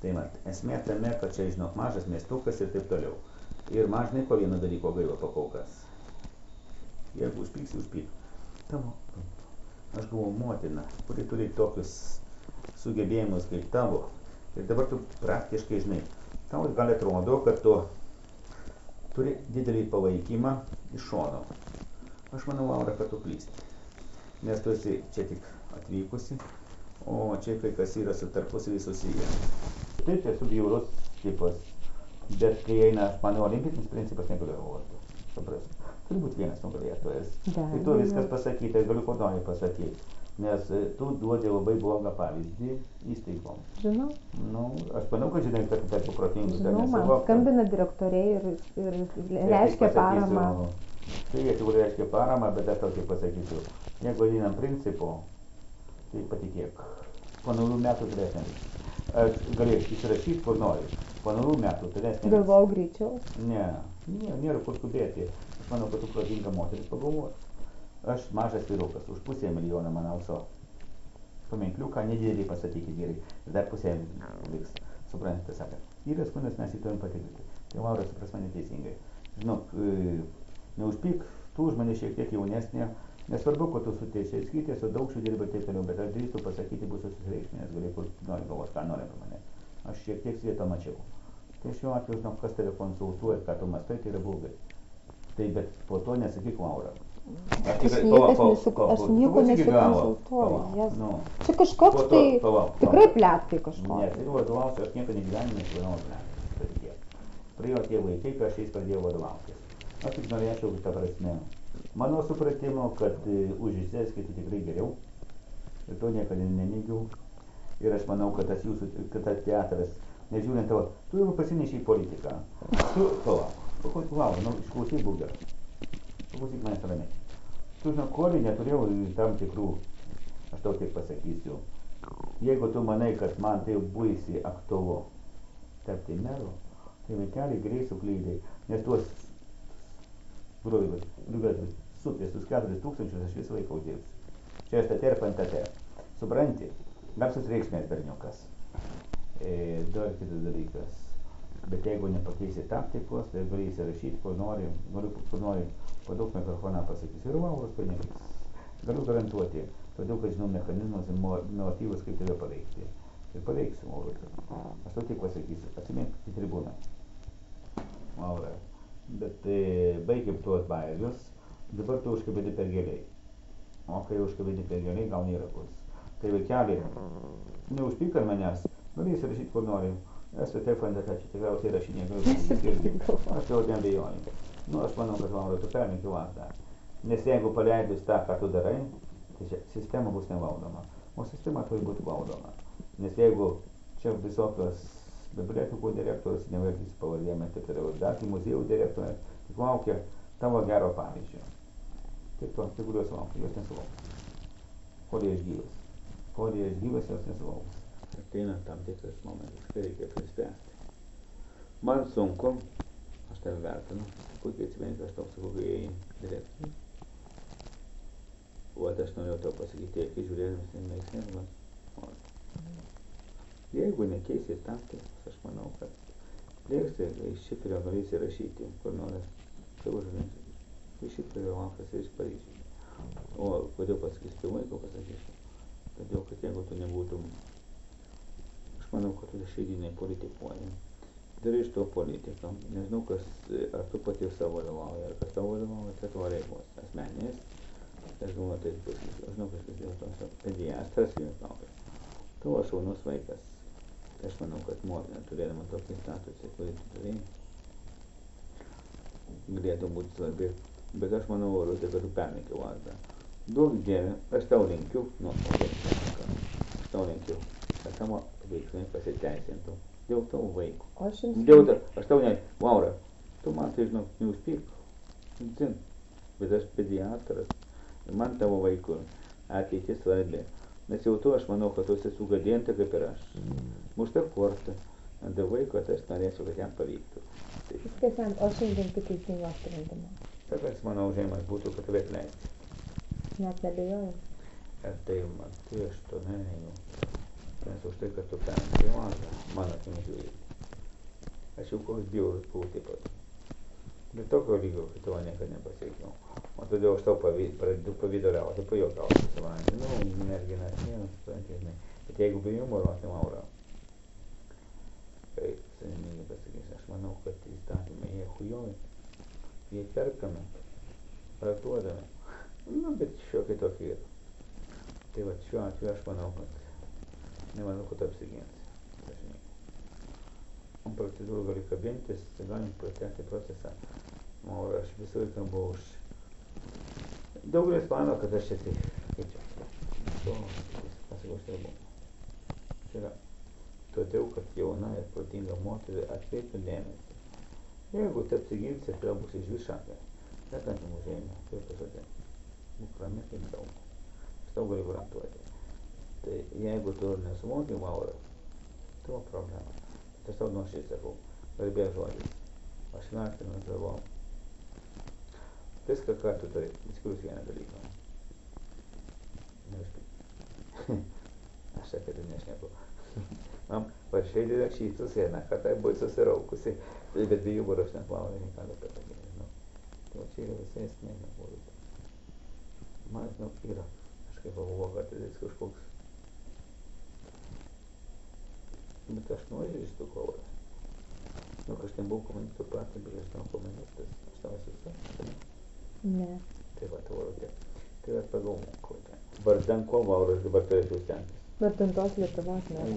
Tai mat, esmė tame, kad čia, žinok, mažas miestukas ir taip toliau. Ir man žinai, ko vieno dalyko gaila pakaukas. Jeigu užpyksi, užpyk. Tavo, aš galvoju, motina, kuri turi tokius sugebėjimus kaip tavo. Ir dabar tu praktiškai, žinai, tau gali atrodo, kad tu turi didelį palaikymą iš šono. Aš manau, Laura, kad tu klysti. Nes tu esi čia tik atvykusi, o čia kai kas yra su tarpusavy susiję. Taip, esu bjaurus tipas, bet kai eina, mano olimpinis principas negaliu galvoti. Supras. Turi būti vienas nugalėtojas. Tai tu viskas pasakyti, galiu ko nori pasakyti. Nes tu duodi labai blogą pavyzdį įstaigom. Žinau. Nu, aš manau, kad žinai, kad tai protingus. Žinau, man skambina direktoriai ir reiškia paramą. Tai jie tikrai reiškia paramą, bet aš tokį pasakysiu. Jeigu einam principu, tai patikėk. Po 0 metų turėsim. Aš galėsiu įsirašyti, kur nori. Po 0 metų turėsim. Galvojau greičiau. Ne, nėra kur skubėti. Aš manau, kad tu protinga moteris pagalvos. Aš mažas vyrukas, už 500 000 manau so. Paminkliuką nedidelį pasakykit gerai. Ir dar 500 liks. Suprantate, sakė. Yra skundas, mes jį turim patikrinti. Tai Laura supras mane teisingai. Žinok, neužpyk, tu už mane šiek tiek jaunesnė. Nesvarbu, kad tu su Teisėskytė, su Daukšiu dirba taip toliau, bet aš drįstu pasakyti, bus susireikšminęs, gali kur nori galvos, ką nori apie mane. Aš šiek tiek svietą mačiau. Tai šiuo atveju, žinok, kas tave konsultuoja, ką tu mastai, tai yra blogai. Tai bet po to nesakyk, Laura. Aš nieko nesikonsultuoju. Čia kažkoks tai tikrai plėtkai kažko. Ne, tai vadovausiu, aš nieko negyvenime nesivadovaus plėtkai. Praėjo tie vaikai, kai aš jais pradėjau vadovautis. Aš tik norėčiau, tą prasme, mano supratimo, kad už Teisėskytę tikrai geriau. Ir to niekada neneigiau. Ir aš manau, kad tas jūsų, kad tas teatras, nežiūrint tavo, tu jau pasinešiai politiką. Tu, palauk, išklausai būk geras. Paklausyk manęs ramiai. Tu, žinok, koli neturėjau tam tikrų, aš tau tik pasakysiu, jeigu tu manai, kad man tai buisi aktualu tapti meru, tai vaikeliai greit suklydai, nes tuos brigadus supėstus 4 000 aš visą laiką uždirbsiu. Čia aš tate ir pantate. Supranti, dar susireikšmės berniukas. Dar kitas dalykas. Bet jeigu nepakeisi taktikos, tai gali įsirašyti, kur nori, padaug mikrofoną pasakysiu. Ir Lauros to nevyks. Galiu garantuoti, todėl, kad žinau mechanizmus ir motyvus, kaip tave paveikti. Ir paveiksiu, Laura. Aš tau tik pasakysiu, atsimink į tribūną. Laura. Bet baigiam tuos bajerius, dabar tu užkabini per giliai. O kai užkabini per giliai, gauni rakus. Tai vaikeliai, neužpyk ant manęs, gali įsirašyti, kur nori. Esu taip fantata, čia tikriausiai rašinė, aš jau nebejoju. Nu, aš manau, kad Laura, tu perminki vasdą. Nes jeigu paleidus tą, ką tu darai, tai sistema bus nevaldoma. O sistema turi būti valdoma. Nes jeigu čia visokios bibliotekų direktorius, nevardysiu pavardėm, taip toliau, dar muziejų direktorės, tik laukia tavo gero pavyzdžio. Tik to, tik kuriuos laukia, jos nesulauks. Kol jie išgyvas. Kol jie išgyvas, jos nesulauks. Ateina tam tikras momentas, kai reikia prispręsti. Man sunku, aš tave vertinu, puikiai atsimeni, kad aš tau sakau, kai ėjai direkcijai. O aš norėjau tau pasakyti, kai žiūrėdamas į meiksnės, jeigu nekeisi taktikos, aš manau, kad plėksi, iš Šiferio galėsi rašyti, kur nori savo žurnalistus. Iš Šiferio lankas ir iš Paryžių. O kodėl pasakysiu, tai vaiko pasakysiu. Todėl, kad jeigu tu nebūtum, aš manau, kad tu išeidiniai politikuoji. Darai iš to politiką. Nežinau, kas, ar tu pati savo vadovauji, ar kas tavo vadovauja, tai tavo reiklos asmenės. Aš galvoju, tai pasakysiu. Aš žinau, kas vis dėlto esu pediatras, tavo šaunus vaikas. Tai aš manau, kad motina, turėdama tokį statusą, kurį tu turėjai, galėtų būti svarbi. Bet aš manau, Laurutė, kad tu perminki vardą. Duok Dieve, aš tau linkiu, aš tau linkiu, kad tavo veiksmai pasiteisintų. Dėl tavo vaiko. Aš tau ne, Laura, tu man tai, žinok, neužpyk. Zin, bet aš pediatras. Ir man tavo vaiko ateitis svarbi. Nes jau tu, aš manau, kad tu esi sugadinta kaip ir aš. Mušta korta. Dėl vaiko, tai aš norėčiau, kad jam pavyktų. Viskas jam, o šiandien tik teisingo sprendimo. Tokias mano užėjimas būtų, kad tave atleisti. Net nebejoju. Ir tai, man, tai aš to neneinu. Nes už tai, kad tu perminki vardą. mano akimis žiūrint. Aš jau koks bjaurus buvau taip pat. Bet tokio lygio, kad tavo niekada nepasiekiau. O todėl aš tau pradedu pavydaliauti, pajuokauti su manimi. Nu, merginas, ne, supranti, žinai. Bet jeigu be humoro, tai Maura. Kaip sąžiningai pasakysiu, aš manau, kad įstatymai jie hujovi. Jie perkami, parduodami. Nu, bet šiokie tokie yra. Tai va, šiuo atveju aš manau, nemanau, kad apsiginsi. Dažnai. Procedūrų gali kabintis, tai galim pratęsti procesą. O aš visą laiką buvau už... Daugelis mano, kad aš čia tai, kaip čia, pasakau, aš tai buvau. Tai yra, todėl, kad jauna ir protinga moterį atkreiptų dėmesį. Jeigu tu apsiginsi, tai bus iš višakė. Nekantį mužėjimą, tai pažadė. Būk rami kaip daug. Aš tau galiu garantuoti. Tai jeigu tu nesumoki, Maura, tavo problema. Tai aš tau nuoširdžiai sakau, garbės žodis. Aš vertinu tavo viską, ką tu turi, išskyrus vieną dalyką. Neužpyk. Aš apie tai nešneku. Man parašai dėl šytus vieną kartą buvai susiraukusi, bet be humoro aš neklavau, ką apie tai nežinau. Tai va čia yra visai esmė, nebuvo. Man, yra kažkaip pagalvoju, kad tai kažkoks. Bet aš nuožiūrį iš tų kovas. Nu, aš nebuvau komunistų partija, bet aš tavo komunistas. Aš tavo esu. Ne. Tai va, tavo rūtė. Tai va, pagalvoju, vardan ko, Maura, aš dabar turėčiau stengtis. Vardan tos Lietuvos, ne.